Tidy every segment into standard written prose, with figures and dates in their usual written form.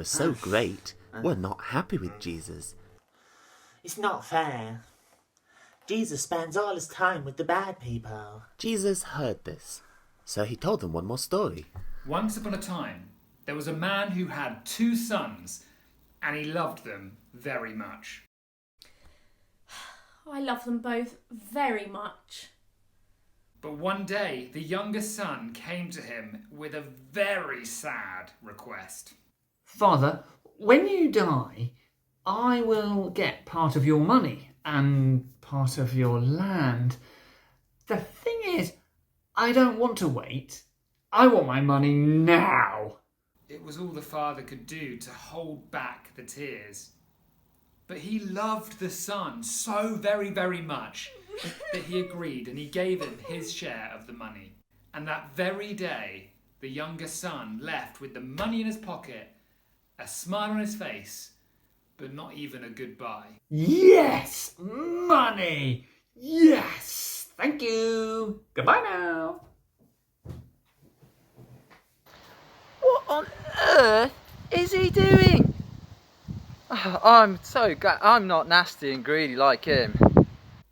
are so great, were not happy with Jesus. It's not fair. Jesus spends all his time with the bad people. Jesus heard this, so he told them one more story. Once upon a time, there was a man who had 2 sons, and he loved them very much. I love them both very much. But one day, the younger son came to him with a very sad request. Father, when you die, I will get part of your money and part of your land. The thing is, I don't want to wait. I want my money now. It was all the father could do to hold back the tears. But he loved the son so very, very much that he agreed, and he gave him his share of the money. And that very day, the younger son left with the money in his pocket, a smile on his face, but not even a goodbye. Yes! Money! Yes! Thank you! Goodbye now! What on earth is he doing? Oh, I'm so glad I'm not nasty and greedy like him.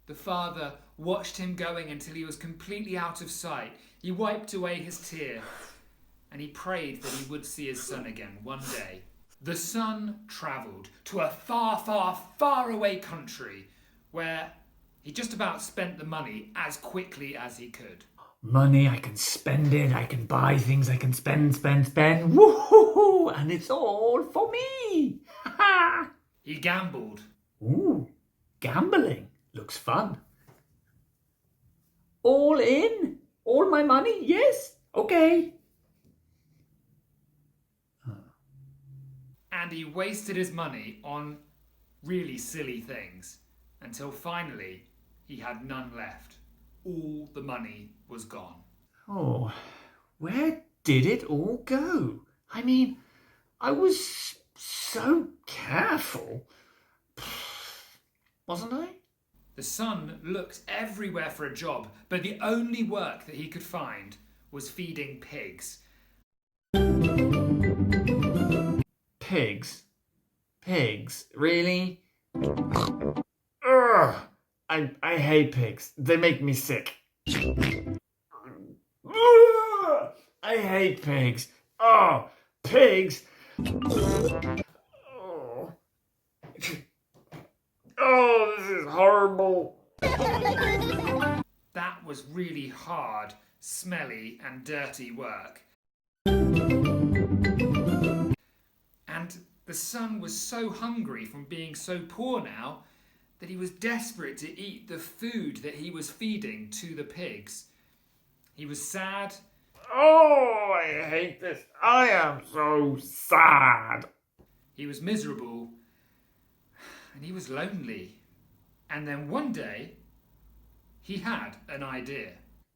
The father watched him going until he was completely out of sight. He wiped away his tear, and he prayed that he would see his son again one day. The son travelled to a far, far, far away country where he just about spent the money as quickly as he could. Money, I can spend it, I can buy things, I can spend. Woohoo! And it's all for me! Ha! He gambled. Ooh, gambling. Looks fun. All in? All my money? Yes? Okay. And he wasted his money on really silly things until finally he had none left. All the money was gone. Oh, where did it all go? I mean, I was so careful. Wasn't I? The son looked everywhere for a job, but the only work that he could find was feeding pigs. Pigs? Pigs? Really? Ugh! I hate pigs. They make me sick. Ugh! I hate pigs. Oh, pigs! Oh, oh, this is horrible. That was really hard, smelly and dirty work. And the son was so hungry from being so poor now that he was desperate to eat the food that he was feeding to the pigs. He was sad. Oh, I hate this. I am so sad. He was miserable. And he was lonely. And then one day, he had an idea.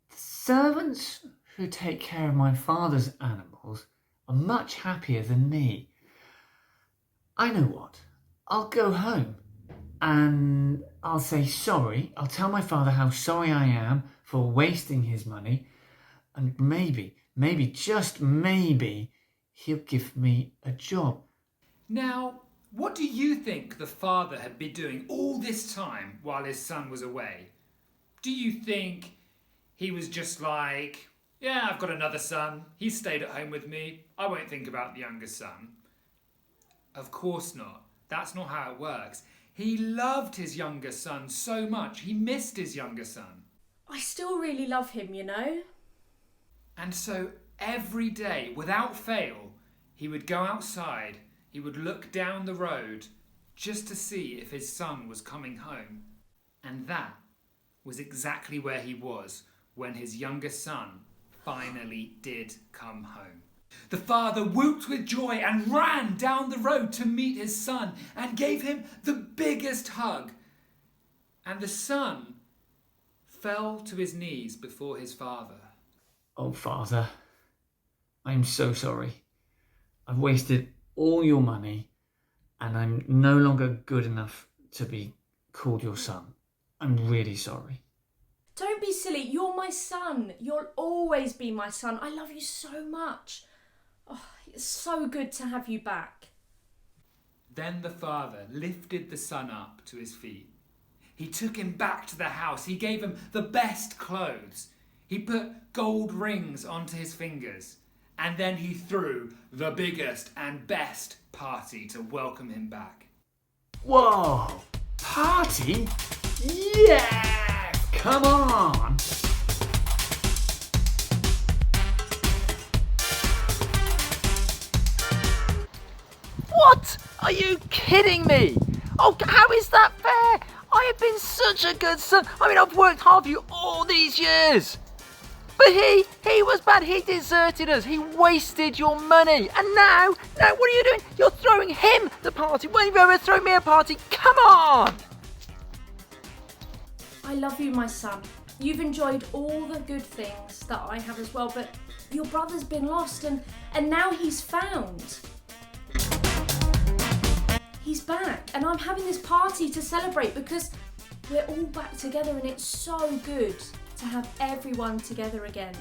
The servants who take care of my father's animals are much happier than me. I know what. I'll go home and I'll say sorry. I'll tell my father how sorry I am for wasting his money. And maybe, just maybe, he'll give me a job. Now, what do you think the father had been doing all this time while his son was away? Do you think he was just like, yeah, I've got another son. He stayed at home with me. I won't think about the younger son. Of course not. That's not how it works. He loved his younger son so much. He missed his younger son. I still really love him, you know. And so every day, without fail, he would go outside. He would look down the road just to see if his son was coming home. And that was exactly where he was when his younger son finally did come home. The father whooped with joy and ran down the road to meet his son and gave him the biggest hug. And the son fell to his knees before his father. Oh, Father, I'm so sorry. I've wasted all your money and I'm no longer good enough to be called your son. I'm really sorry. Don't be silly. You're my son. You'll always be my son. I love you so much. Oh, it's so good to have you back. Then the father lifted the son up to his feet. He took him back to the house. He gave him the best clothes. He put gold rings onto his fingers. And then he threw the biggest and best party to welcome him back. Whoa! Party? Yes! Come on! What? Are you kidding me? Oh, how is that fair? I have been such a good son. I mean, I've worked hard for you all these years. But he was bad. He deserted us. He wasted your money. And now what are you doing? You're throwing him the party. When have you ever thrown me a party? Come on! I love you, my son. You've enjoyed all the good things that I have as well, but your brother's been lost and now he's found. He's back, and I'm having this party to celebrate because we're all back together and it's so good to have everyone together again.